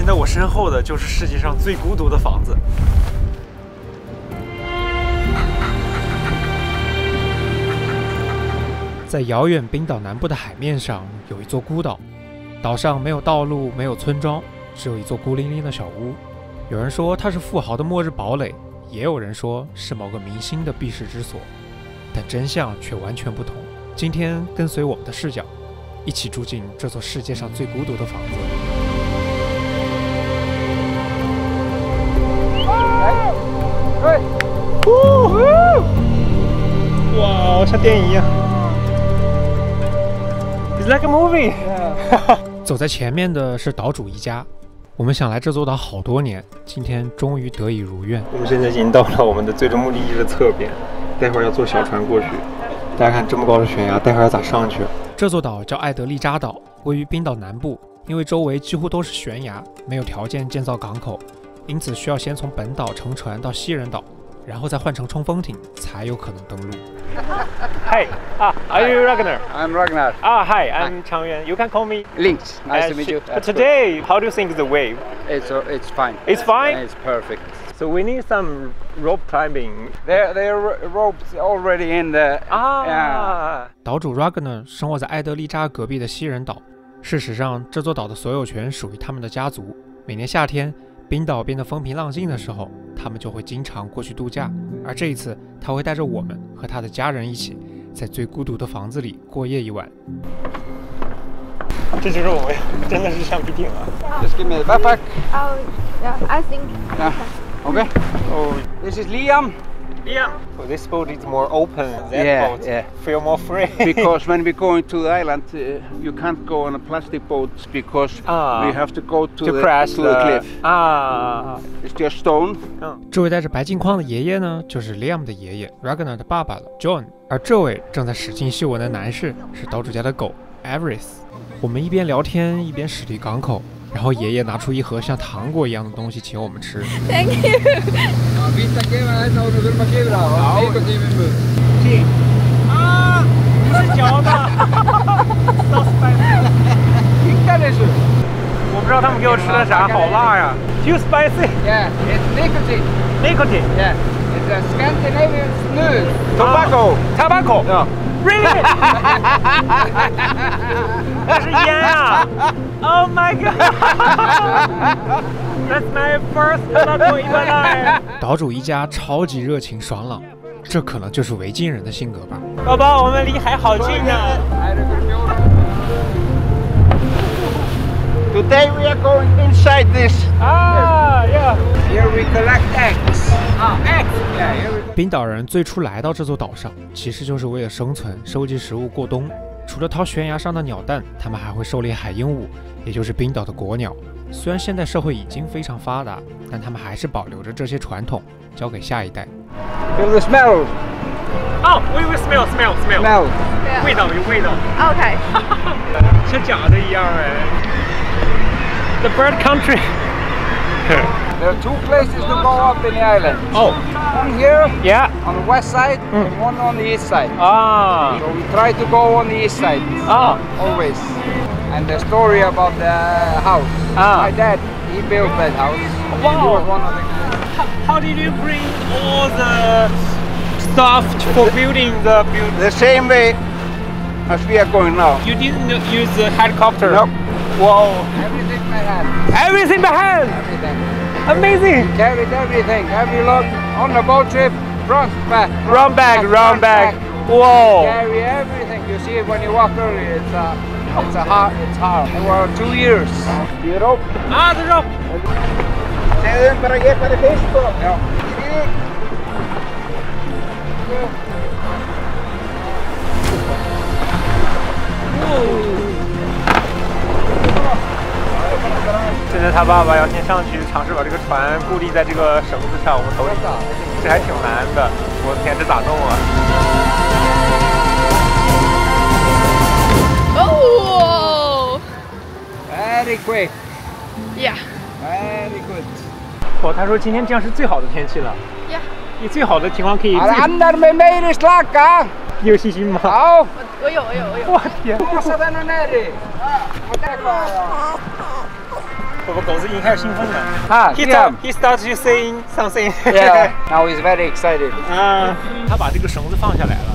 现在我身后的就是世界上最孤独的房子。在遥远冰岛南部的海面上，有一座孤岛，岛上没有道路，没有村庄，只有一座孤零零的小屋。有人说它是富豪的末日堡垒，也有人说是某个明星的避世之所，但真相却完全不同。今天跟随我们的视角，一起住进这座世界上最孤独的房子。哇，像电影一样。It's like a movie 。走在前面的是岛主一家。我们想来这座岛好多年，今天终于得以如愿。我们现在已经到了我们的最终目的地的侧边，待会儿要坐小船过去。大家看这么高的悬崖，待会儿要咋上去？这座岛叫艾德利扎岛，位于冰岛南部。因为周围几乎都是悬崖，没有条件建造港口，因此需要先从本岛乘船到西人岛，然后再换乘冲锋艇，才有可能登陆。Hi, are you Ragnar? I'm Ragnar. Hi, I'm Chang Yuan. You can call me Links. Nice to meet you. Today, how do you think the wave? It's fine. It's fine? It's perfect. So we need some rope climbing. There are ropes already in the. 岛主 Ragnar 生活在艾德利扎隔壁的西人岛。事实上，这座岛的所有权属于他们的家族。每年夏天，冰岛变得风平浪静的时候，他们就会经常过去度假。而这一次，他会带着我们和他的家人一起，在最孤独的房子里过夜一晚。这就是我们真的是橡皮艇啊 Just give me the backpack. Oh, yeah, I think. Yeah. Okay. Oh, This is Liam. yeah. So this boat is more open. That boat feel more free. Because when we go into the island, you can't go on a plastic boat because we have to go to the cliff. It's just stone. 这位戴着白镜框的爷爷呢，就是 Liam 的爷爷 Ragnar 的爸爸了 John。而这位正在使劲嗅闻的男士是岛主家的狗 Everis。我们一边聊天一边驶离港口，然后爷爷拿出一盒像糖果一样的东西请我们吃。Thank you. 是嚼的。我不知道他们给我吃的啥，好辣呀 ！Too spicy. Yeah, it's nicotine. Nicotine. Yeah, it's a Scandinavian snus. Tobacco. Yeah. Really? 那是烟啊 ！Oh my god! That's my first tobacco in my life. 岛主一家超级热情爽朗，这可能就是维京人的性格吧。宝宝，我们离海好近啊！ Today we are going inside this. Yeah. Here we collect eggs. Eggs. Yeah, here we go. 冰岛人最初来到这座岛上，其实就是为了生存，收集食物过冬。除了掏悬崖上的鸟蛋，他们还会狩猎海鹦鹉，也就是冰岛的国鸟。虽然现代社会已经非常发达，但他们还是保留着这些传统，交给下一代。Feel the smell. Oh, we will smell. Smell. 味道有味道。Okay. 像假的一样哎。The bird country. There are two places to go up in the island. Oh. One here. Yeah. On the west side and one on the east side. Ah. So we try to go on the east side. Always. And the story about the house. My dad, he built that house. Wow. He was one of the... How did you bring all the stuff for building the building? The same way as we are going now. You didn't use the helicopter? Nope. Wow. Everything by hand. Everything by hand. Everything. Amazing. Carried everything. Every load on the boat trip. Front, back. Run back. Whoa. Carry everything. You see it when you walk early. It's hard. It was 2 years. The rope. The rope. Se para allá para esto. Ja. 现在他爸爸要先上去尝试把这个船固定在这个绳子上，我们头顶，这还挺难的。我的天，这咋弄啊？ Oh. Very quick. Yeah. Very good. 哦，他说今天这样是最好的天气了。Yeah. 你最好的情况可以。 Annar med meiri slaka. 你有信心吗？ Já. 我有。我天！ Passa þennan neri. 我们狗子已经开始兴奋了。He starts to saying something. Yeah, now he's very excited. 他把这个绳子放下来了，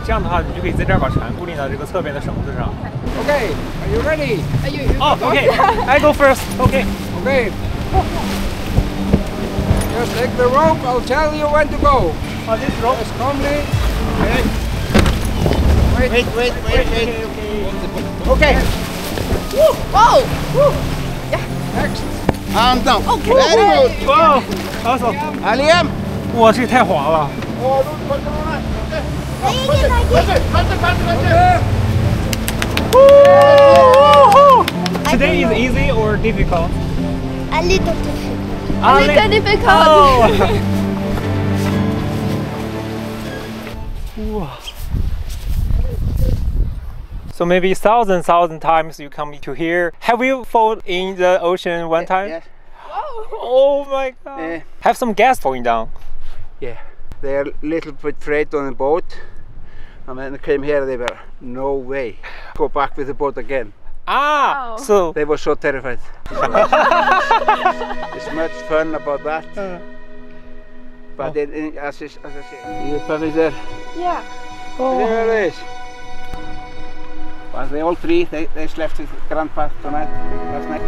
这样的话，你就可以在这儿把船固定到这个侧边的绳子上。Okay, are you ready? Okay. I go first. Okay. Okay. Just take the rope. I'll tell you when to go. This rope is calmly. Wait. Okay. Whoa! Next. And down. Okay. Very good. Wow. Awesome. Liam. 哇，这也太滑了。Today is easy or difficult? A little difficult. A little difficult. Wow. So maybe thousand times you come to here. Have you fallen in the ocean one time? Yes. Oh my god. Have some gas falling down. Yeah. They are a little bit afraid on the boat. And when they came here, they were, no way. Go back with the boat again. So they were so terrified. It's much fun about that. But as I say, the puppy there. Yeah. There it is. But they all three, they slept with Grandpa tonight, last night.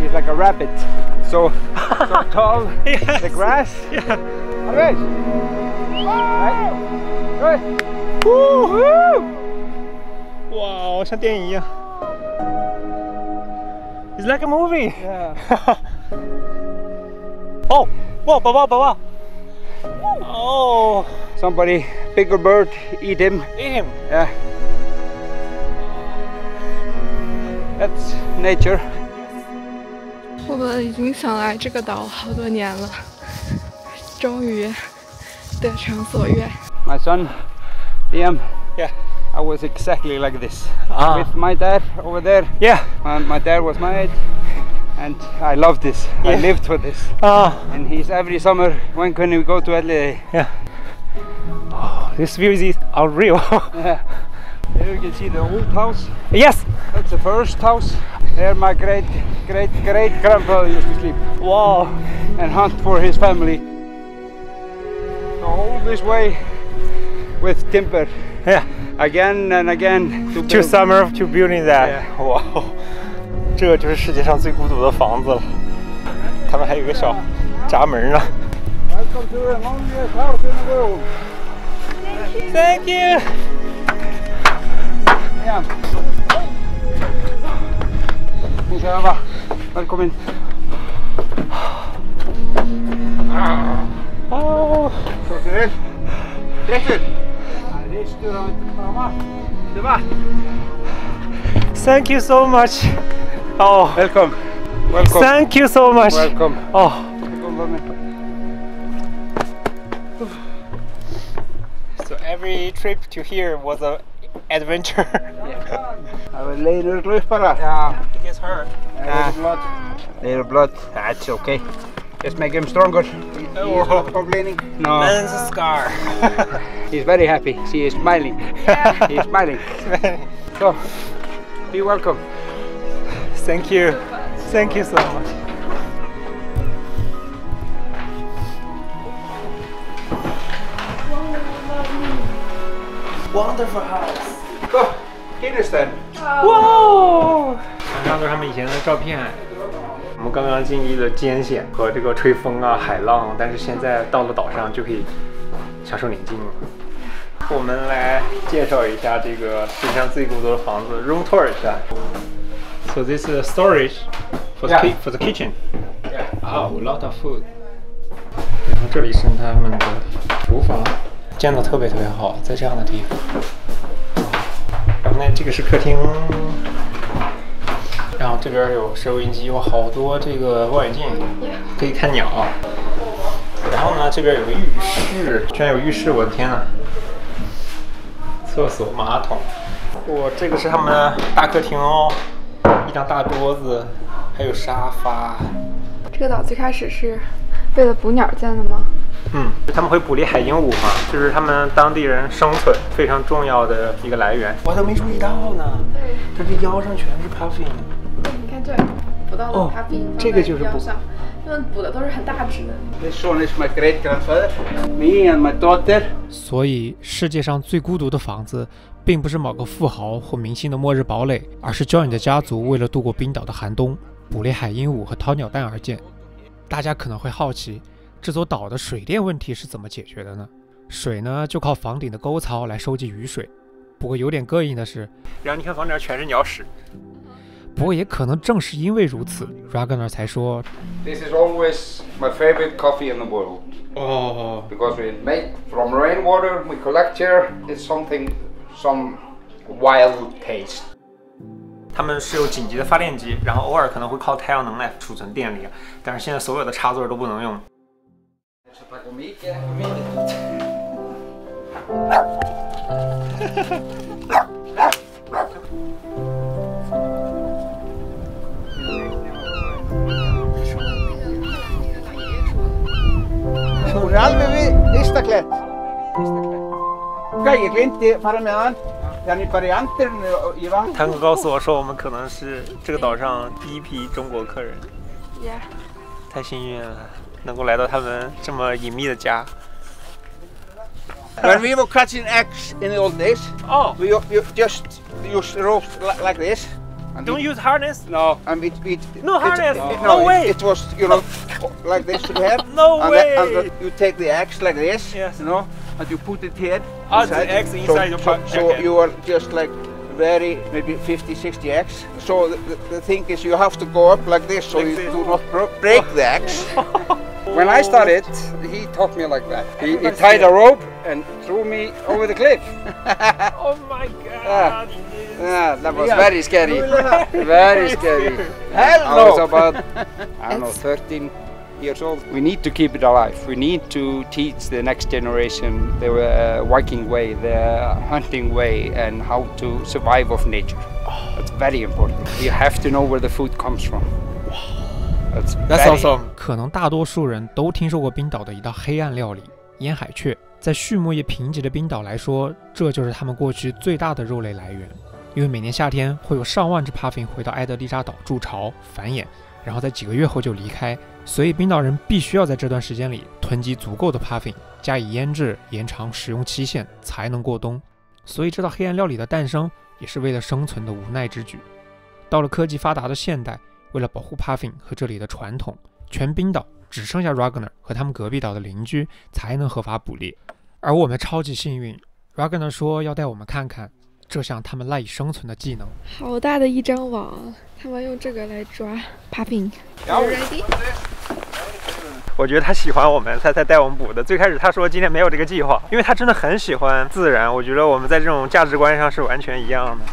He's like a rabbit, so tall. Yes. The grass. Yeah. Alright. Right. Good. Wow, 像电影一样。It's like a movie. Yeah. Oh, whoa, 宝宝。Oh. Somebody, bigger bird, eat him. Eat him. Yeah. That's nature. 我们已经想来这个岛好多年了，终于得偿所愿。My son, Liam. Yeah. I was exactly like this. With my dad over there. Yeah. And my dad was my age. And I love this. Yeah. I lived for this. And he's every summer, when can we go to Adelaide? Yeah. Oh, this view is unreal. Yeah. There you can see the old house. Yes. That's the first house. There my great grandfather used to sleep. Wow. And hunt for his family. So all this way with timber. Yeah. Again and again. To summer to building that. Yeah. Wow. 这就是世界上最孤独的房子了。他们还有个小闸门呢。Welcome to the longest house in the world. Thank you. Ja. Museava. Välkommen. Oh. Så ser du. Rätt ut. Ristur av det va. Thank you so much. Oh. Welcome. Thank you so much. Welcome. Oh. So every trip to here was an adventure. I will lay in the bara. Yeah. He gets hurt. Little blood. That's okay. Just make him stronger. He's not complaining. No. Man's a scar. He's very happy. See, he's smiling. Yeah. He's smiling. So, be welcome. Thank you. Thank you so much. Wonderful house. Go, Kingston. Wow. 墙上都是他们以前的照片。我们刚刚经历了艰险和这个吹风啊、海浪，但是现在到了岛上就可以享受宁静了。我们来介绍一下这个世界上最孤独的房子 ，room tour 一下。So this is storage for the kitchen. Oh, a lot of food. 然后这里是他们的厨房，建的特别好，在这样的地方。然后呢，这个是客厅。然后这边有收音机，有好多这个望远镜，可以看鸟。然后呢，这边有个浴室，居然有浴室，我的天呐！厕所、马桶。这个是他们的大客厅哦，一张大桌子，还有沙发。这个岛最开始是为了捕鸟建的吗？他们会捕猎海鹦鹉嘛，就是他们当地人生存非常重要的一个来源。我都没注意到呢。对，它这腰上全是 puffin。你看这捕到的 puffin，这个就是捕。他们捕的都是很大只的。This one is my great grandfather, me and my daughter. 所以，世界上最孤独的房子，并不是某个富豪或明星的末日堡垒，而是 Joy 的家族为了度过冰岛的寒冬，捕猎海鹦鹉和掏鸟蛋而建。大家可能会好奇，这座岛的水电问题是怎么解决的呢？水呢，就靠房顶的沟槽来收集雨水。不过有点膈应的是，然后你看房顶上全是鸟屎。不过也可能正是因为如此 ，Ragnar 才说 This is always my favorite coffee in the world. Oh. Because we make from rainwater, we collect here. It's some wild taste. 他们是有紧急的发电机，然后偶尔可能会靠太阳能来储存电力，但是现在所有的插座都不能用。Hún er alveg við Ystaklett. Ég gleymdi fara með hann. Þegar ég bara í andirinu í vatn. 他们告诉我说，我们可能是这个岛上第一批中国客人。Yeah. 太幸运了，能够来到他们这么隐秘的家。When we were catching eggs in the old days, we just use ropes like this. Don't use harness. No, and we no harness. No way. It was like this we have. No way. And you take the eggs like this. Yes. And you put it here. The eggs inside your pocket. So you are just like maybe 50, 60 eggs. So the thing is you have to go up like this so you do not break the eggs. When I started, he taught me like that. He tied a rope and threw me over the cliff. Oh my god. Yeah, that was very scary. Very scary. I was about, 13 years old. We need to keep it alive. We need to teach the next generation the Viking way, the hunting way, and how to survive of nature. That's very important. You have to know where the food comes from. That's awesome. 可能大多数人都听说过冰岛的一道黑暗料理——烟海雀。在畜牧业贫瘠的冰岛来说，这就是他们过去最大的肉类来源。因为每年夏天会有上万只 puffin 回到埃德利扎岛筑巢繁衍，然后在几个月后就离开，所以冰岛人必须要在这段时间里囤积足够的 puffin， 加以腌制，延长使用期限，才能过冬。所以这道黑暗料理的诞生也是为了生存的无奈之举。到了科技发达的现代，为了保护 puffin 和这里的传统，全冰岛只剩下 Ragnar 和他们隔壁岛的邻居才能合法捕猎。而我们超级幸运， Ragnar 说要带我们看看这项他们赖以生存的技能。好大的一张网，他们用这个来抓 puffin。Ready？ 我觉得他喜欢我们，他才带我们捕的。最开始他说今天没有这个计划，因为他真的很喜欢自然。我觉得我们在这种价值观上是完全一样的。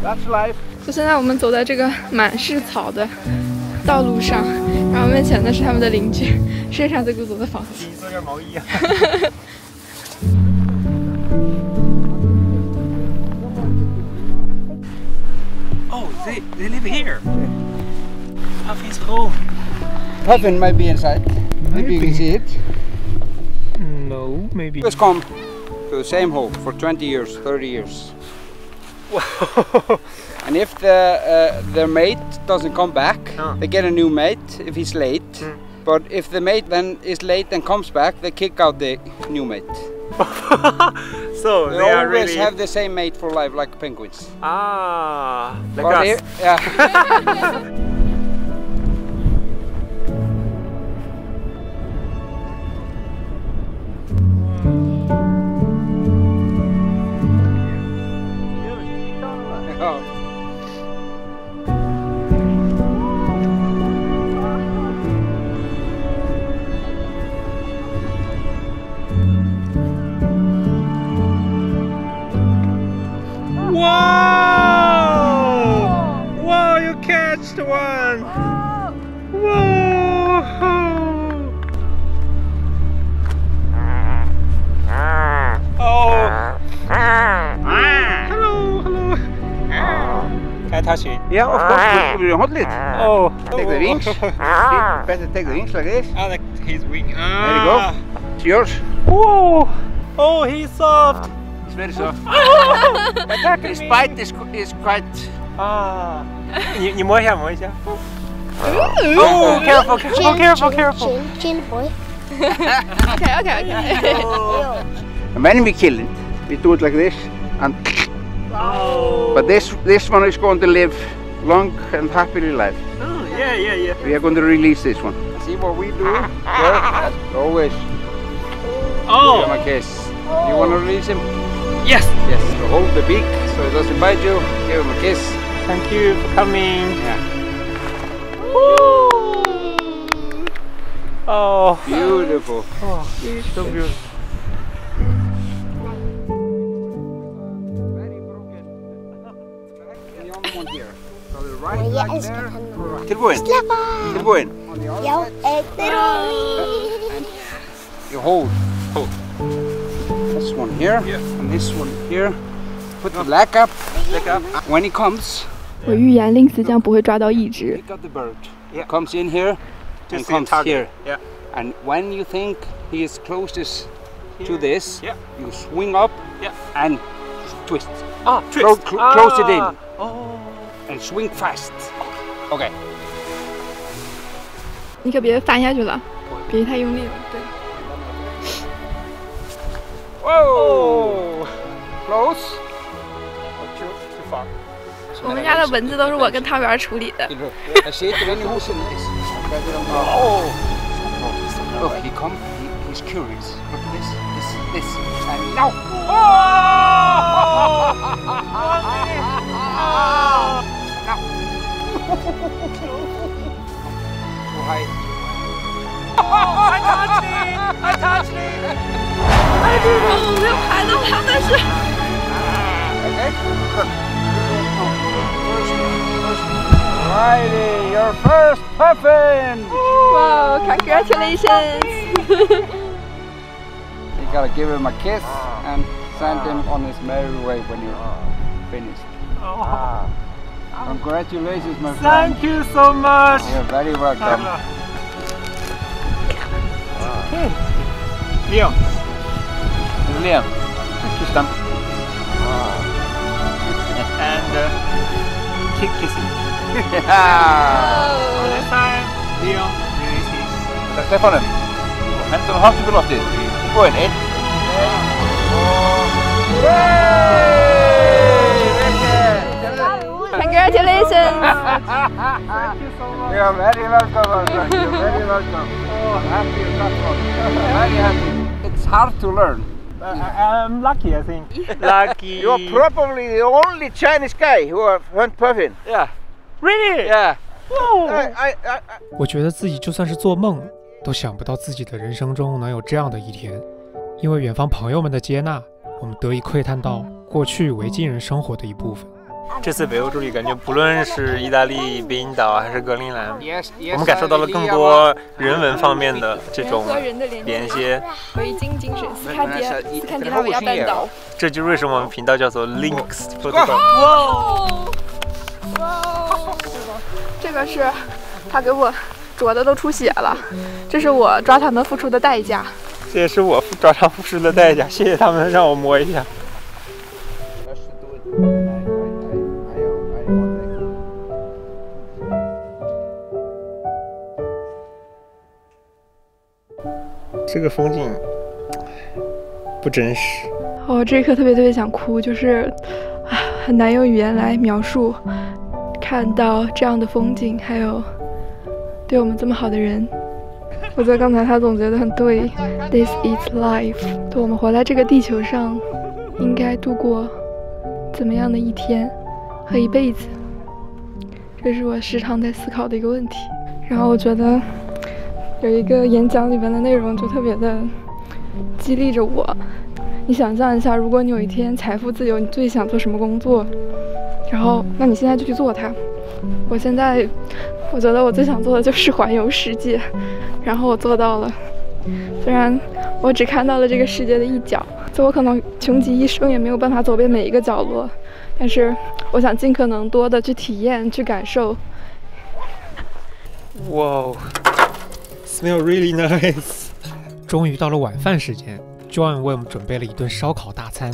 That's life. 就现在我们走在这个满是草的道路上，然后面前的是他们的邻居，世界上最孤独的房子。做件毛衣啊。Oh, they live here. Puffin's home. Puffin might be inside. Maybe you can see it. No, maybe. Let's come to the same hole for 20 years, 30 years. And if their mate doesn't come back, they get a new mate if he's late. But if the mate then is late and comes back, they kick out the new mate. So they are always really... have the same mate for life, like penguins. Ah, like but us. Yeah. Wow, you catched one! Yeah, of course. We'll hold it. Oh. Take the wings. Better take the wings like this. Ah, like his wing. Ah. There you go. It's yours. Whoa. Oh, he's soft. It's very soft. Attacking His me. bite is quite. Ah. 你摸一下，摸一下。 Oh, careful, careful, careful, careful. Chill, boy. Okay. And when we kill it, we do it like this, and. Oh. But this one is going to live long and happily life. Oh, yeah. We are going to release this one. See what we do? Always. Oh. Give him a kiss. You want to release him? Yes. Yes. So hold the beak so it doesn't bite you. Give him a kiss. Thank you for coming. Yeah. Oh. Beautiful. Oh, so beautiful. Very broken. The other one here. So the right Men jag leg älskar there. henne. Tilbúin. Släppa! Tilbúin. Jag äter dem. You hold. This one here and this one here. Put the leg up. When he comes, 我预言令死将不会抓到一只。 pick up the bird. Comes in here and comes here. Yeah. And when you think he is closest to this, Yeah. you swing up Yeah. and twist. Ah, Close it in Oh. and swing fast. Okay. 你可别翻下去了，别太用力了。对。 Whoa! Close. Too far. 我们家的蚊子都是我跟汤圆处理的。 Jag sitter inne i huset. Oh! Look, he's curious. Look at this, and now! Oh! Now! Too high. I touched it! 我没有拍到它，但是 Okay? Righty, your first puffin! 哇 ，congratulations！ You gotta give him a kiss and send him on his merry way when you're finished. Congratulations, my friend. Thank you so much. You're very welcome. Okay. Liam. Liam, kiss them. And keep kissing. Yeah. This time, Liam releases. Stefan, hendur og hátt upp í loftið. Búinn, 1, 2, 3. Congratulations！ You're very welcome. You're very welcome. I'm happy you got one. Very happy. It's hard to learn. I'm lucky, I think. Lucky. You're probably the only Chinese guy who have hunt puffin. Yeah. Really? Yeah. I 我觉得自己就算是做梦，都想不到自己的人生中能有这样的一天。因为远方朋友们的接纳，我们得以窥探到过去维京人生活的一部分。这次北欧之旅，感觉不论是意大利冰岛还是格陵兰，我们感受到了更多人文方面的这种连接。维京精神，斯堪的纳维亚半岛。这就是为什么我们频道叫做 Links Protocol。哇！这个是他给我啄的都出血了，这是我抓他们付出的代价。这也是我抓他付出的代价，谢谢他们让我摸一下。这个风景不真实。我这一刻特别想哭，就是很难用语言来描述看到这样的风景，还有对我们这么好的人。我觉得刚才他总结得很对 ，This is life。对，我们活在这个地球上，应该度过怎么样的一天和一辈子？这是我时常在思考的一个问题。然后我觉得有一个演讲里边的内容就特别的激励着我。你想象一下，如果你有一天财富自由，你最想做什么工作？然后，那你现在就去做它。我现在，我觉得我最想做的就是环游世界，然后我做到了。虽然我只看到了这个世界的一角，我可能穷极一生也没有办法走遍每一个角落，但是我想尽可能多的去体验、去感受。Wow, smell really nice. 终于到了晚饭时间 ，John 为我们准备了一顿烧烤大餐。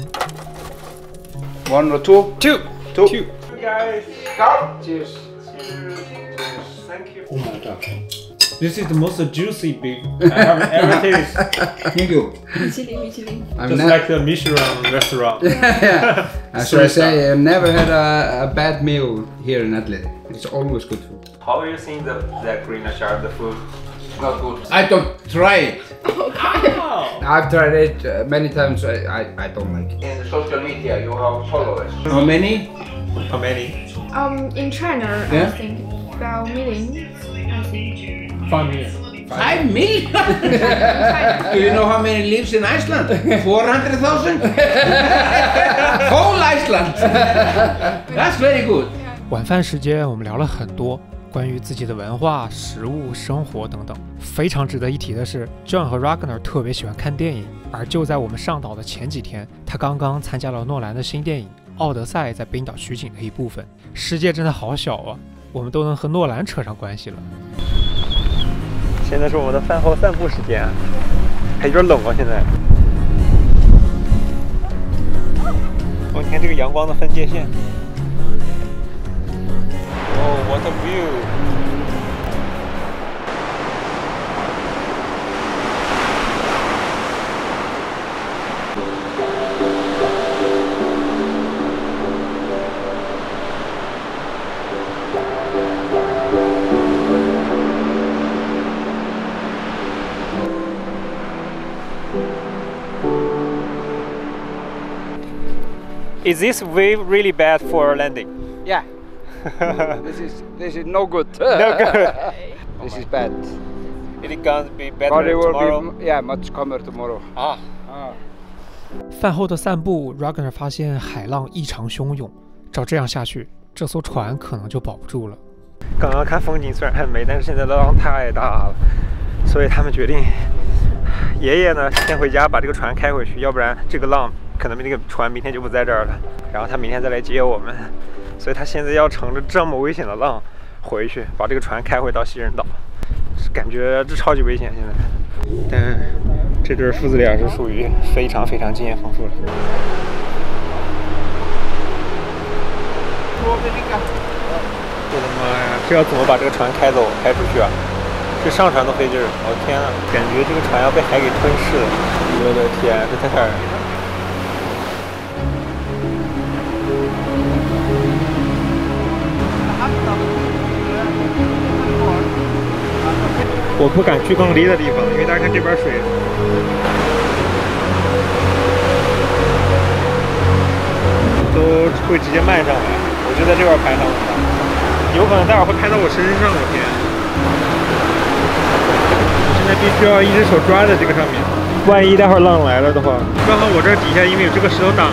One or two? Two. Guys, go. Cheers. Thank you. Oh my god. This is the most juicy beef I have ever tasted. Thank you. 米其林。Just like the Michelin restaurant. Yeah. Should I say, I've never had a bad meal here in Adelaide. It's always good food. How are you seeing the green shard, the food? Not good. I don't try it. Oh. I've tried it many times. I don't like it. In social media, you have followers. How many? How many? In China, Yeah? I think about millions. I think. 5 million. 5 million? Do you know how many lives in Iceland? 400,000? Whole Iceland! That's very good. 晚饭时间，我们聊了很多关于自己的文化、食物、生活等等。非常值得一提的是 ，John 和 Ragnar 特别喜欢看电影，而就在我们上岛的前几天，他刚刚参加了诺兰的新电影《奥德赛》在冰岛取景的一部分。世界真的好小啊，我们都能和诺兰扯上关系了。现在是我们的饭后散步时间啊，还有点冷啊，现在。哦，你看这个阳光的分界线。Oh, what a view! Is this wave really bad for landing? Yeah. This is no good. No good. This is bad. Is it gonna be better But it will tomorrow? be much calmer tomorrow. 啊。饭后的散步 ，Ragnar 发现海浪异常汹涌，照这样下去，这艘船可能就保不住了。刚刚看风景虽然很美，但是现在的浪太大了，所以他们决定，爷爷呢先回家把这个船开回去，要不然这个浪可能那个船明天就不在这儿了，然后他明天再来接我们。所以他现在要乘着这么危险的浪回去，把这个船开回到西人岛，感觉这超级危险现在。但这对父子俩是属于非常非常经验丰富的。我的妈呀，这要怎么把这个船开出去啊？这上船都费劲儿，我的天啊，感觉这个船要被海给吞噬了。我的天，这太吓人了。我不敢去更低的地方，因为大家看这边水都会直接漫上来，我就在这边拍他们吧，有可能待会儿会拍到我身上，我天！现在必须要一只手抓在这个上面，万一待会儿浪来了的话，刚好我这底下因为有这个石头挡着。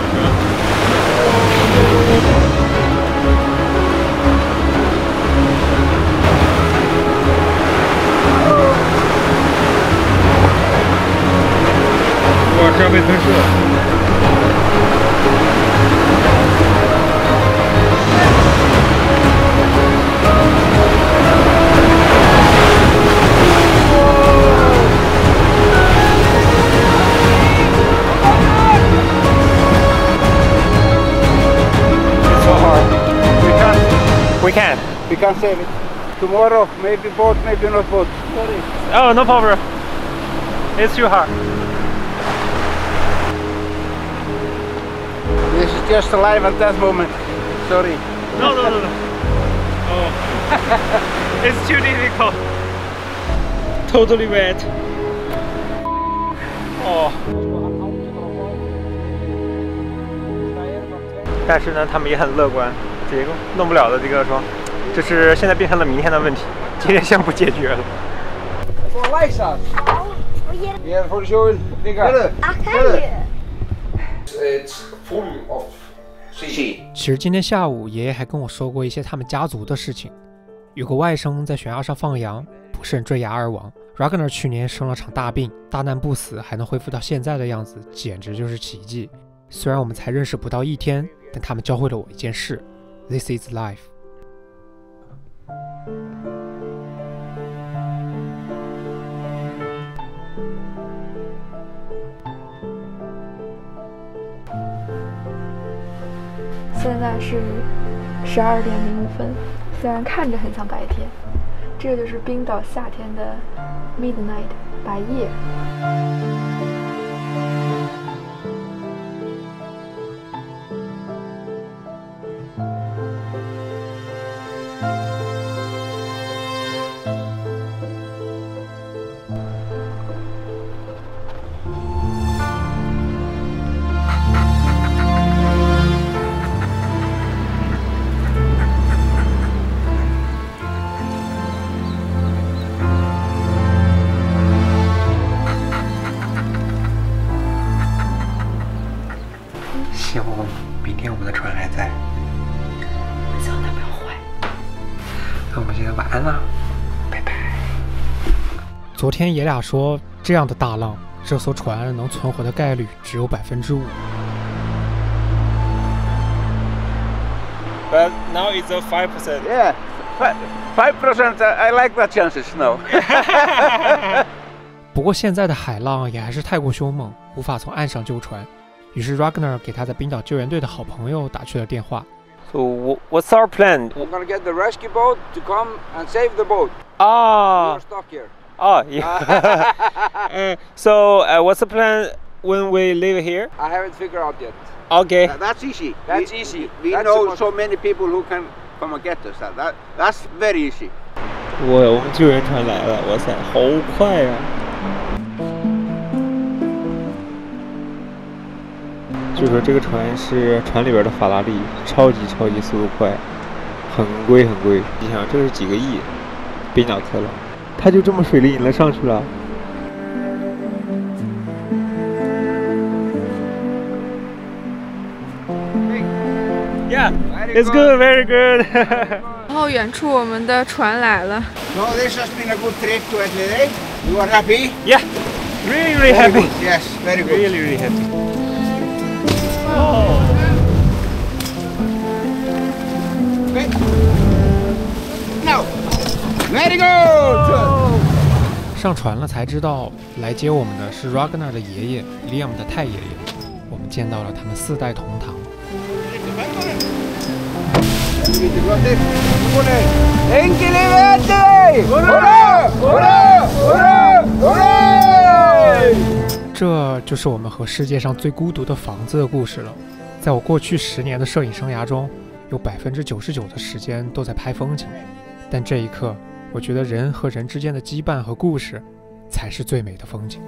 这要被吞噬了。It's so hard. We can't save it. Tomorrow, maybe boat, maybe not boat. Sorry. Oh, no problem. It's too hard. This is just a life and death moment. Sorry. No. Oh. It's too difficult. Totally wet. Oh. 但是呢，他们也很乐观。这个弄不了的，这个说，这是现在变成了明天的问题，今天先不解决了。For Liza. Yeah, for showing. It's full of sea. 其实今天下午，爷爷还跟我说过一些他们家族的事情。有个外甥在悬崖上放羊，不慎坠崖而亡， Ragnar 去年生了场大病，大难不死，还能恢复到现在的样子，简直就是奇迹。虽然我们才认识不到1天，但他们教会了我一件事 ：This is life。现在是12点05分，虽然看着很像白天，这个就是冰岛夏天的 midnight 白夜。希望明天我们的船还在。希望它不要坏。那我们现在晚安啦，拜拜。昨天爷俩说，这样的大浪，这艘船能存活的概率只有5%。But now it's a 5%. Yeah, 5%. I like that chances now. 不过现在的海浪也还是太过凶猛，无法从岸上救船。于是 Ragnar 给他在冰岛救援队的好朋友打去了电话。So what's our plan? I'm gonna get the rescue boat to come and save the boat. Ah, We're stuck here. oh, yeah. So what's the plan when we leave here? I haven't figured out yet. Okay. That's easy. That's easy. We That's know about- so many people who can come and get us. That's very easy. 我们救援船来了，哇塞，好快呀！据说这个船是船里边的法拉利，超级速度快，很贵。你想，这是几个亿冰岛克朗，他就这么水灵灵的上去了。Yeah, it's good, very good. 然后远处我们的船来了。 So this has been a good trip to Edley. You are happy? Yeah, really Very happy. good. Yes, very good. Really happy. Okay. Now, very good. 上船了才知道，来接我们的是 Ragnar 的爷爷 Liam 的太爷爷。我们见到了他们4代同堂。 这就是我们和世界上最孤独的房子的故事了。在我过去10年的摄影生涯中，有99%的时间都在拍风景，但这一刻，我觉得人和人之间的羁绊和故事，才是最美的风景。